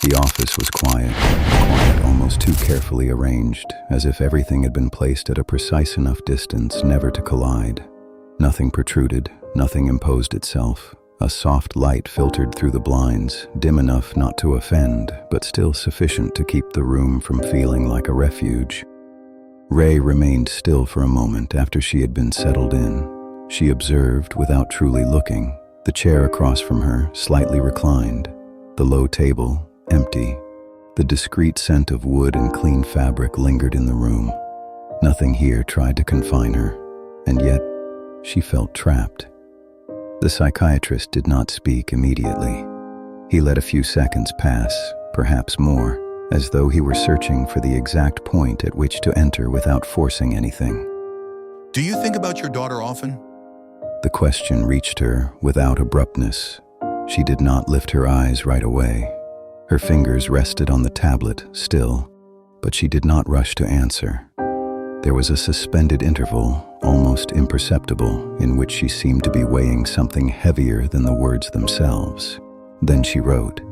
The office was quiet almost too carefully arranged, as if everything had been placed at a precise enough distance never to collide. Nothing protruded, nothing imposed itself. A soft light filtered through the blinds, dim enough not to offend, but still sufficient to keep the room from feeling like a refuge. Ray remained still for a moment after she had been settled in. She observed, without truly looking, the chair across from her, slightly reclined, the low table, empty. The discreet scent of wood and clean fabric lingered in the room. Nothing here tried to confine her, and yet she felt trapped. The psychiatrist did not speak immediately. He let a few seconds pass, perhaps more, as though he were searching for the exact point at which to enter without forcing anything. Do you think about your daughter often? The question reached her without abruptness. She did not lift her eyes right away. Her fingers rested on the tablet, still, but she did not rush to answer. There was a suspended interval, almost imperceptible, in which she seemed to be weighing something heavier than the words themselves. Then she wrote,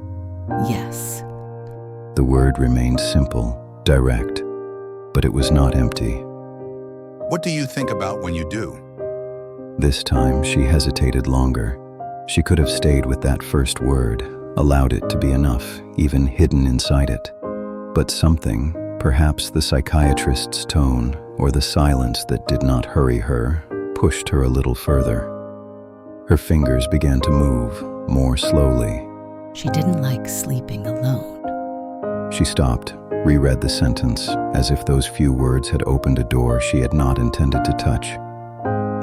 "Yes." The word remained simple, direct, but it was not empty. What do you think about when you do? This time she hesitated longer. She could have stayed with that first word, allowed it to be enough, even hidden inside it. But something, perhaps the psychiatrist's tone or the silence that did not hurry her, pushed her a little further. Her fingers began to move, more slowly. She didn't like sleeping alone. She stopped, reread the sentence, as if those few words had opened a door she had not intended to touch.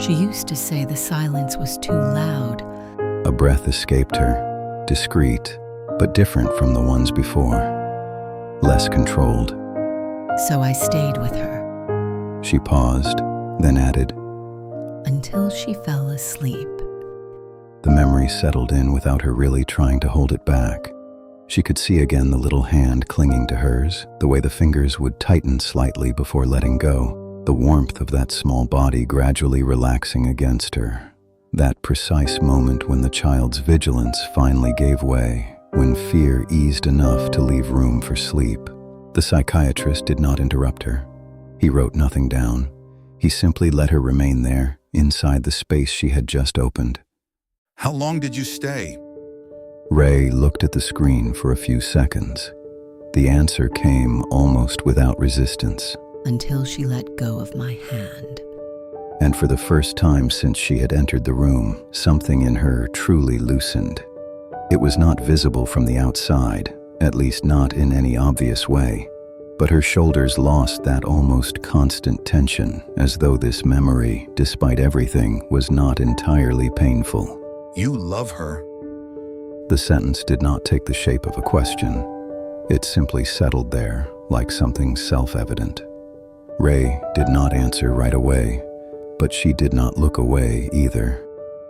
She used to say the silence was too loud. A breath escaped her, discreet, but different from the ones before. Less controlled. So I stayed with her. She paused, then added, Until she fell asleep. The memory settled in without her really trying to hold it back. She could see again the little hand clinging to hers, the way the fingers would tighten slightly before letting go, the warmth of that small body gradually relaxing against her. That precise moment when the child's vigilance finally gave way, when fear eased enough to leave room for sleep. The psychiatrist did not interrupt her. He wrote nothing down. He simply let her remain there, inside the space she had just opened. How long did you stay? Ray looked at the screen for a few seconds. The answer came almost without resistance. Until she let go of my hand. And for the first time since she had entered the room, something in her truly loosened. It was not visible from the outside, at least not in any obvious way, but her shoulders lost that almost constant tension, as though this memory, despite everything, was not entirely painful. You love her. The sentence did not take the shape of a question. It simply settled there, like something self-evident. Ray did not answer right away, but she did not look away either.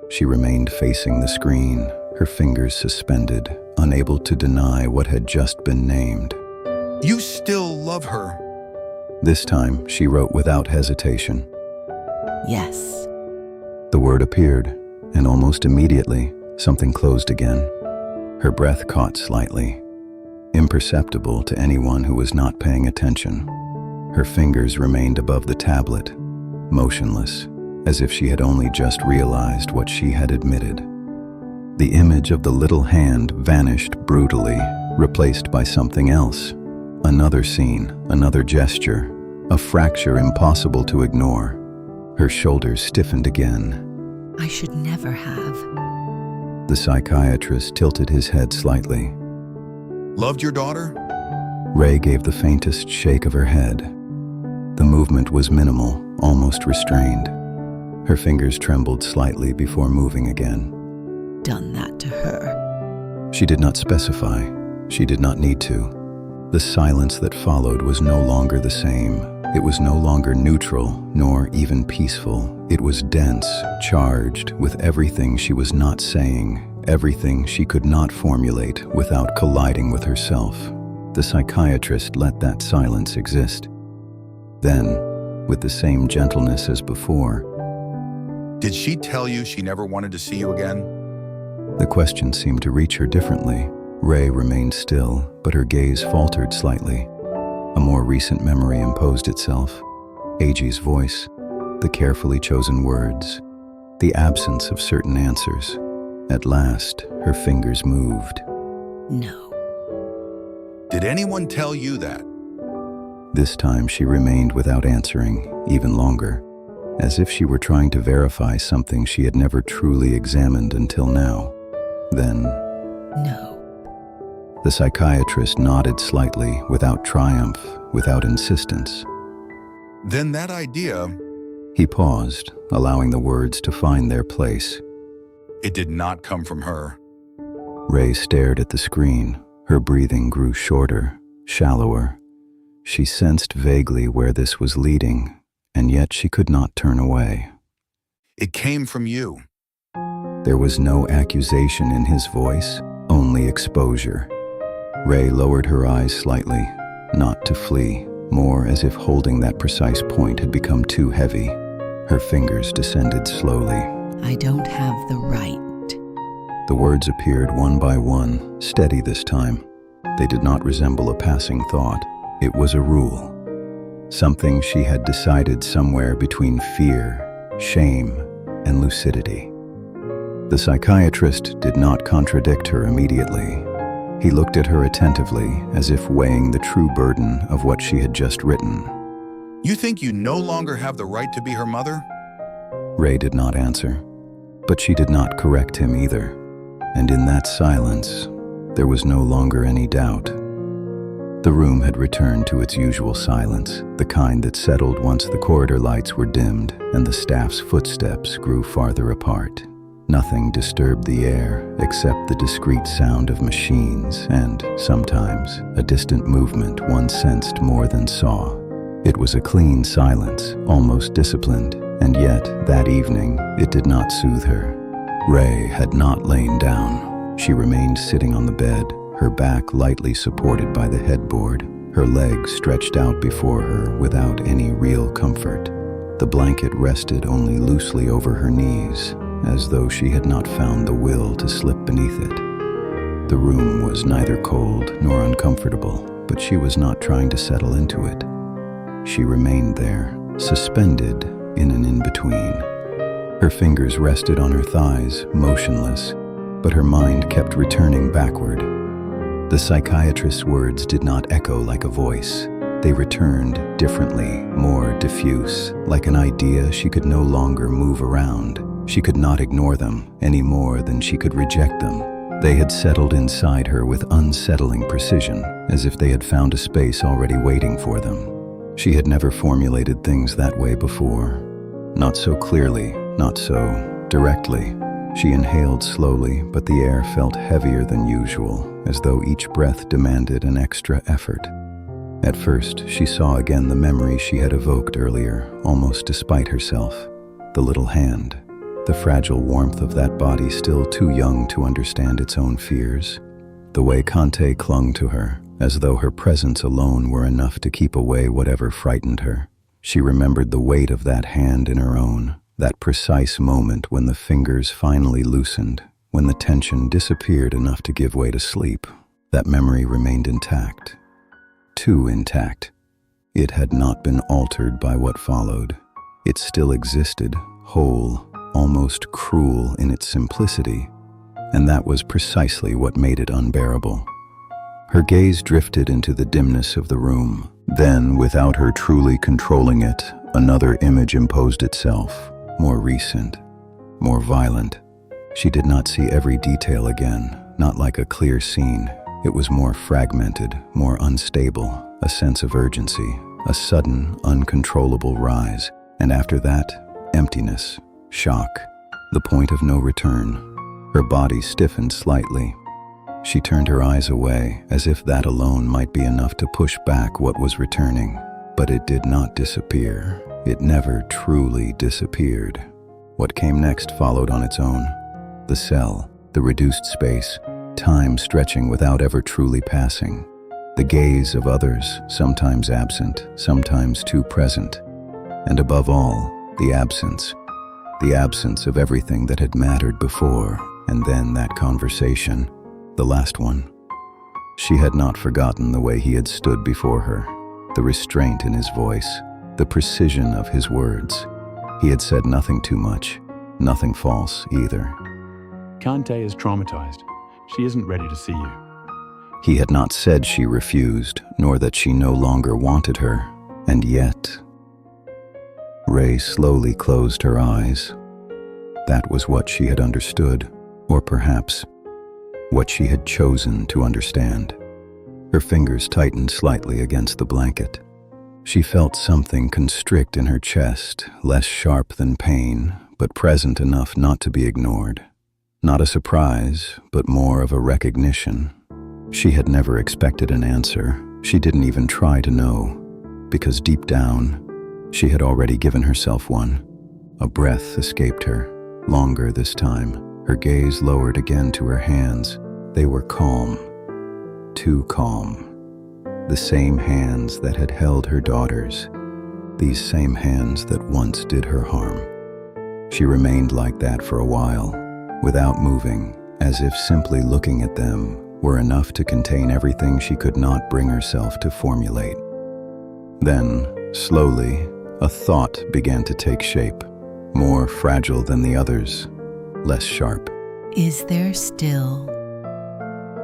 She remained facing the screen, her fingers suspended, unable to deny what had just been named. You still love her. This time, she wrote without hesitation. Yes. The word appeared, and almost immediately, something closed again. Her breath caught slightly, imperceptible to anyone who was not paying attention. Her fingers remained above the tablet, motionless, as if she had only just realized what she had admitted. The image of the little hand vanished brutally, replaced by something else. Another scene, another gesture, a fracture impossible to ignore. Her shoulders stiffened again. I should never have. The psychiatrist tilted his head slightly. Loved your daughter? Ray gave the faintest shake of her head. The movement was minimal, almost restrained. Her fingers trembled slightly before moving again. Done that to her. She did not specify. She did not need to. The silence that followed was no longer the same. It was no longer neutral, nor even peaceful. It was dense, charged with everything she was not saying, everything she could not formulate without colliding with herself. The psychiatrist let that silence exist. Then, with the same gentleness as before, Did she tell you she never wanted to see you again? the question seemed to reach her differently. Ray remained still, but her gaze faltered slightly. A more recent memory imposed itself. Agee's voice, the carefully chosen words, the absence of certain answers. At last, her fingers moved. No. Did anyone tell you that? This time she remained without answering, even longer, as if she were trying to verify something she had never truly examined until now. Then, No. the psychiatrist nodded slightly, without triumph, without insistence. Then that idea, He paused, allowing the words to find their place. it did not come from her. Ray stared at the screen. Her breathing grew shorter, shallower. She sensed vaguely where this was leading, and yet she could not turn away. It came from you. There was no accusation in his voice, only exposure. Ray lowered her eyes slightly, not to flee, more as if holding that precise point had become too heavy. Her fingers descended slowly. I don't have the right. The words appeared one by one, steady this time. They did not resemble a passing thought. It was a rule. Something she had decided somewhere between fear, shame, and lucidity. The psychiatrist did not contradict her immediately. He looked at her attentively, as if weighing the true burden of what she had just written. You think you no longer have the right to be her mother? Ray did not answer, but she did not correct him either. And in that silence, there was no longer any doubt. The room had returned to its usual silence, the kind that settled once the corridor lights were dimmed and the staff's footsteps grew farther apart. Nothing disturbed the air except the discreet sound of machines and, sometimes, a distant movement one sensed more than saw. It was a clean silence, almost disciplined, and yet, that evening, it did not soothe her. Ray had not lain down. She remained sitting on the bed, her back lightly supported by the headboard, her legs stretched out before her without any real comfort. The blanket rested only loosely over her knees, as though she had not found the will to slip beneath it. The room was neither cold nor uncomfortable, but she was not trying to settle into it. She remained there, suspended in an in-between. Her fingers rested on her thighs, motionless, but her mind kept returning backward. The psychiatrist's words did not echo like a voice. They returned differently, more diffuse, like an idea she could no longer move around. She could not ignore them any more than she could reject them. They had settled inside her with unsettling precision, as if they had found a space already waiting for them. She had never formulated things that way before. Not so clearly, not so directly. She inhaled slowly, but the air felt heavier than usual, as though each breath demanded an extra effort. At first, she saw again the memory she had evoked earlier, almost despite herself. The little hand, the fragile warmth of that body still too young to understand its own fears. The way Kanté clung to her, as though her presence alone were enough to keep away whatever frightened her. She remembered the weight of that hand in her own, that precise moment when the fingers finally loosened, when the tension disappeared enough to give way to sleep. That memory remained intact. Too intact. It had not been altered by what followed. It still existed, whole, almost cruel in its simplicity, and that was precisely what made it unbearable. Her gaze drifted into the dimness of the room. Then, without her truly controlling it, another image imposed itself, more recent, more violent. She did not see every detail again, not like a clear scene. It was more fragmented, more unstable, a sense of urgency, a sudden, uncontrollable rise, and after that, emptiness, shock, the point of no return. Her body stiffened slightly. She turned her eyes away, as if that alone might be enough to push back what was returning. But it did not disappear. It never truly disappeared. What came next followed on its own. The cell, the reduced space, time stretching without ever truly passing. The gaze of others, sometimes absent, sometimes too present. And above all, the absence of everything that had mattered before, and then that conversation. The last one, She had not forgotten the way he had stood before her, the restraint in his voice, the precision of his words. He had said nothing too much, nothing false either. Kanté is traumatized. She isn't ready to see you. He had not said she refused, nor that she no longer wanted her, and yet... Ray slowly closed her eyes. That was what she had understood, or perhaps what she had chosen to understand. Her fingers tightened slightly against the blanket. She felt something constrict in her chest, less sharp than pain, but present enough not to be ignored. Not a surprise, but more of a recognition. She had never expected an answer. She didn't even try to know, because deep down, she had already given herself one. A breath escaped her, longer this time. Her gaze lowered again to her hands. They were calm, too calm. The same hands that had held her daughters, these same hands that once did her harm. She remained like that for a while, without moving, as if simply looking at them were enough to contain everything she could not bring herself to formulate. Then, slowly, a thought began to take shape, more fragile than the others, less sharp. Is there still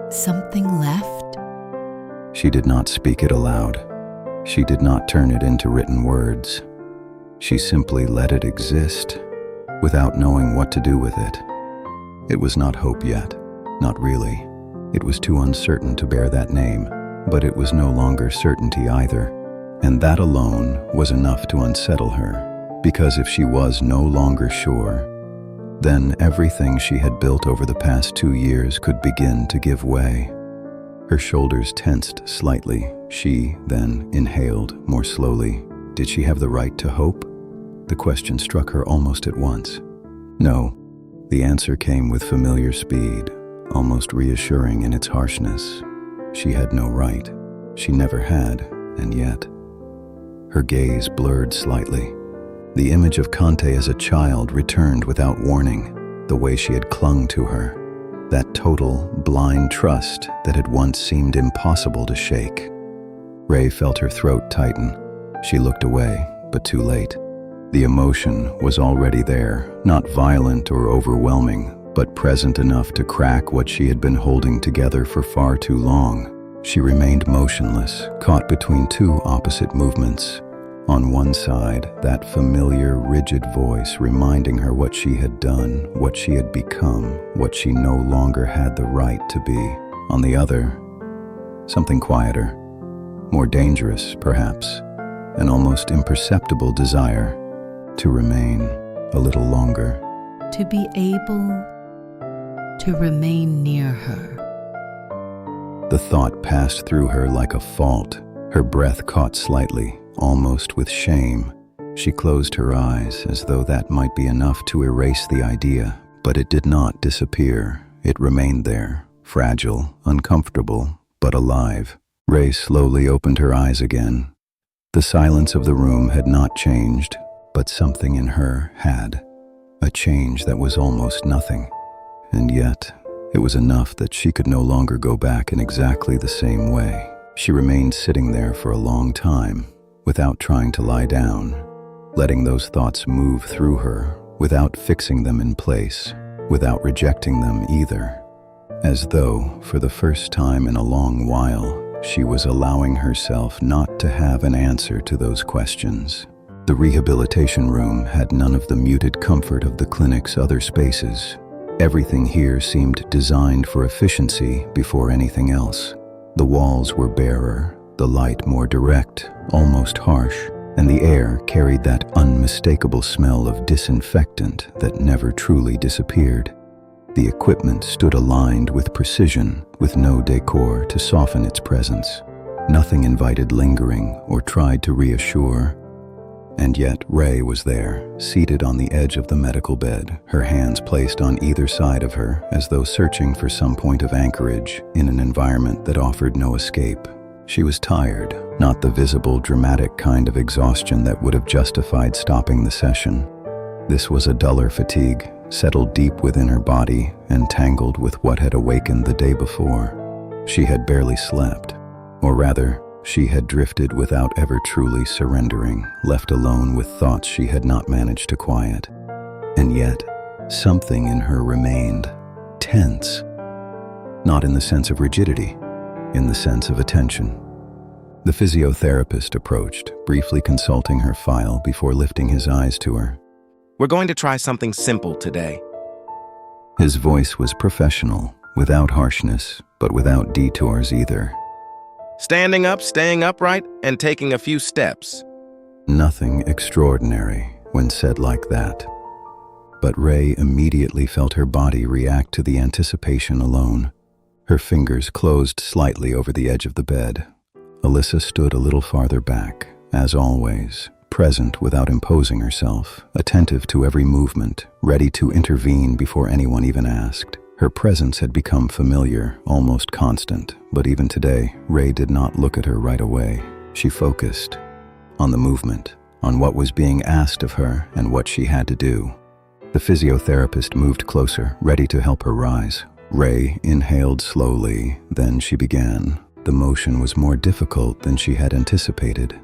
something left? She did not speak it aloud. She did not turn it into written words. She simply let it exist, without knowing what to do with it. It was not hope yet, not really. It was too uncertain to bear that name, but it was no longer certainty either. And that alone was enough to unsettle her, because if she was no longer sure, then everything she had built over the past 2 years could begin to give way. Her shoulders tensed slightly. She then inhaled more slowly. Did she have the right to hope? The question struck her almost at once. No. The answer came with familiar speed, almost reassuring in its harshness. She had no right. She never had, and yet. Her gaze blurred slightly. The image of Kanté as a child returned without warning, the way she had clung to her. That total, blind trust that had once seemed impossible to shake. Ray felt her throat tighten. She looked away, but too late. The emotion was already there, not violent or overwhelming, but present enough to crack what she had been holding together for far too long. She remained motionless, caught between two opposite movements. On one side, that familiar, rigid voice reminding her what she had done, what she had become, what she no longer had the right to be. On the other, something quieter, more dangerous, perhaps, an almost imperceptible desire to remain a little longer. To be able to remain near her. The thought passed through her like a fault. Her breath caught slightly, almost with shame. She closed her eyes as though that might be enough to erase the idea, but it did not disappear. It remained there, fragile, uncomfortable, but alive. Ray slowly opened her eyes again. The silence of the room had not changed, but something in her had. A change that was almost nothing. And yet, it was enough that she could no longer go back in exactly the same way. She remained sitting there for a long time, without trying to lie down, letting those thoughts move through her, without fixing them in place, without rejecting them either. As though, for the first time in a long while, she was allowing herself not to have an answer to those questions. The rehabilitation room had none of the muted comfort of the clinic's other spaces. Everything here seemed designed for efficiency before anything else. The walls were barer, the light more direct, almost harsh, and the air carried that unmistakable smell of disinfectant that never truly disappeared. The equipment stood aligned with precision, with no decor to soften its presence. Nothing invited lingering or tried to reassure. And yet Ray was there, seated on the edge of the medical bed, her hands placed on either side of her, as though searching for some point of anchorage in an environment that offered no escape. She was tired, not the visible, dramatic kind of exhaustion that would have justified stopping the session. This was a duller fatigue, settled deep within her body and tangled with what had awakened the day before. She had barely slept, or rather, she had drifted without ever truly surrendering, left alone with thoughts she had not managed to quiet. And yet, something in her remained tense. Not in the sense of rigidity, in the sense of attention. The physiotherapist approached, briefly consulting her file before lifting his eyes to her. We're going to try something simple today. His voice was professional, without harshness, but without detours either. Standing up, staying upright, and taking a few steps. Nothing extraordinary when said like that. But Ray immediately felt her body react to the anticipation alone. Her fingers closed slightly over the edge of the bed. Alyssa stood a little farther back, as always, present without imposing herself, attentive to every movement, ready to intervene before anyone even asked. Her presence had become familiar, almost constant, but even today, Ray did not look at her right away. She focused on the movement, on what was being asked of her and what she had to do. The physiotherapist moved closer, ready to help her rise. Ray inhaled slowly, then she began. The motion was more difficult than she had anticipated.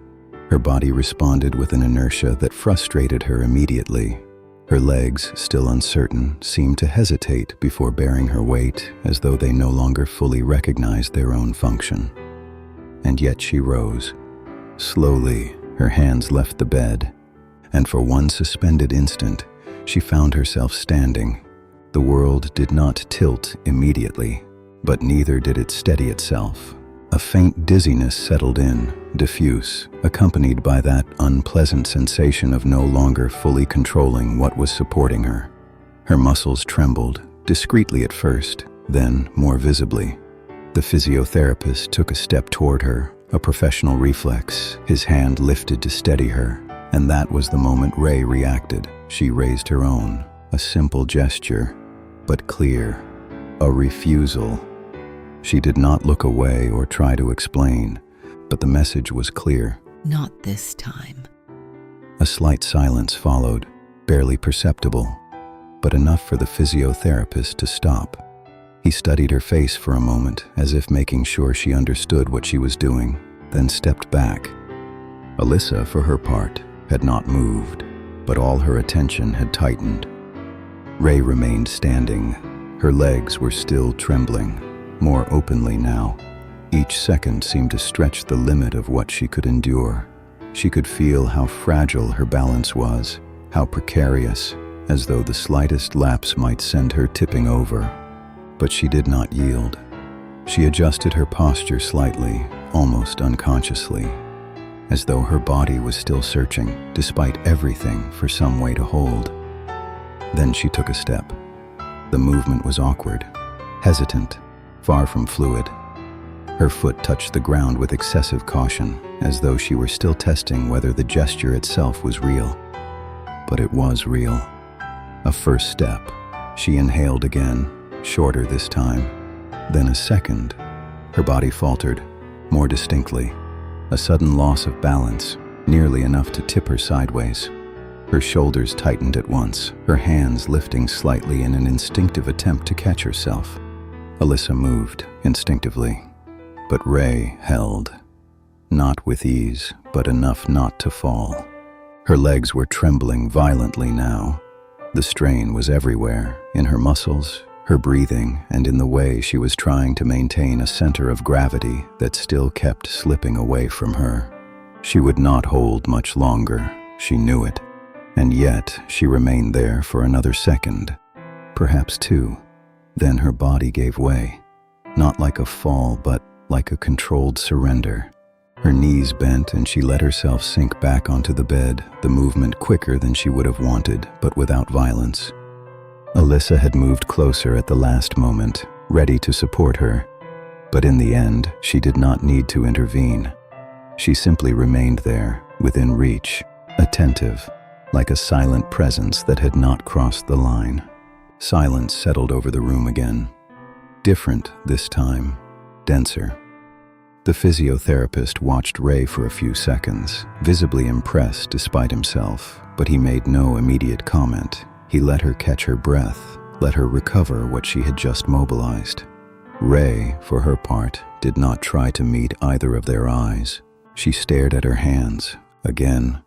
Her body responded with an inertia that frustrated her immediately. Her legs, still uncertain, seemed to hesitate before bearing her weight, as though they no longer fully recognized their own function. And yet she rose. Slowly, her hands left the bed, and for one suspended instant, she found herself standing. The world did not tilt immediately, but neither did it steady itself. A faint dizziness settled in, diffuse, accompanied by that unpleasant sensation of no longer fully controlling what was supporting her. Her muscles trembled, discreetly at first, then more visibly. The physiotherapist took a step toward her, a professional reflex, his hand lifted to steady her, and that was the moment Ray reacted. She raised her own, a simple gesture, but clear, a refusal. She did not look away or try to explain, but the message was clear. Not this time. A slight silence followed, barely perceptible, but enough for the physiotherapist to stop. He studied her face for a moment, as if making sure she understood what she was doing, then stepped back. Alyssa, for her part, had not moved, but all her attention had tightened. Ray remained standing. Her legs were still trembling, more openly now. Each second seemed to stretch the limit of what she could endure. She could feel how fragile her balance was, how precarious, as though the slightest lapse might send her tipping over. But she did not yield. She adjusted her posture slightly, almost unconsciously, as though her body was still searching, despite everything, for some way to hold. Then she took a step. The movement was awkward, hesitant, far from fluid. Her foot touched the ground with excessive caution, as though she were still testing whether the gesture itself was real. But it was real. A first step. She inhaled again, shorter this time. Then a second. Her body faltered, more distinctly. A sudden loss of balance, nearly enough to tip her sideways. Her shoulders tightened at once, her hands lifting slightly in an instinctive attempt to catch herself. Alyssa moved, instinctively, but Ray held. Not with ease, but enough not to fall. Her legs were trembling violently now. The strain was everywhere, in her muscles, her breathing, and in the way she was trying to maintain a center of gravity that still kept slipping away from her. She would not hold much longer, she knew it, and yet she remained there for another second, perhaps two. Then her body gave way, not like a fall, but like a controlled surrender. Her knees bent and she let herself sink back onto the bed, the movement quicker than she would have wanted, but without violence. Alyssa had moved closer at the last moment, ready to support her, but in the end, she did not need to intervene. She simply remained there, within reach, attentive, like a silent presence that had not crossed the line. Silence settled over the room again. Different this time, denser. The physiotherapist watched Ray for a few seconds, visibly impressed despite himself, but he made no immediate comment. He let her catch her breath, let her recover what she had just mobilized. Ray, for her part, did not try to meet either of their eyes. She stared at her hands, again,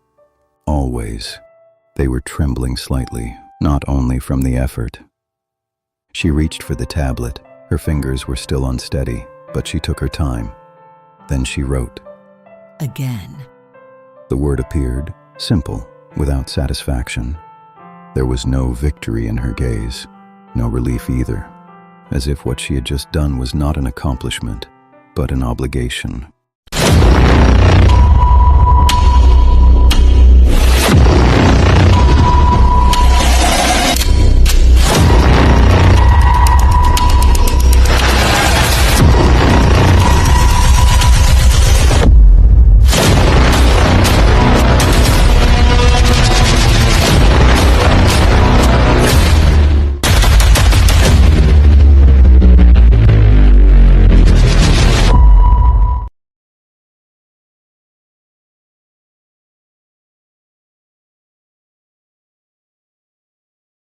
always. They were trembling slightly, not only from the effort. She reached for the tablet. Her fingers were still unsteady, but she took her time. Then she wrote. Again. The word appeared, simple, without satisfaction. There was no victory in her gaze, no relief either, as if what she had just done was not an accomplishment, but an obligation.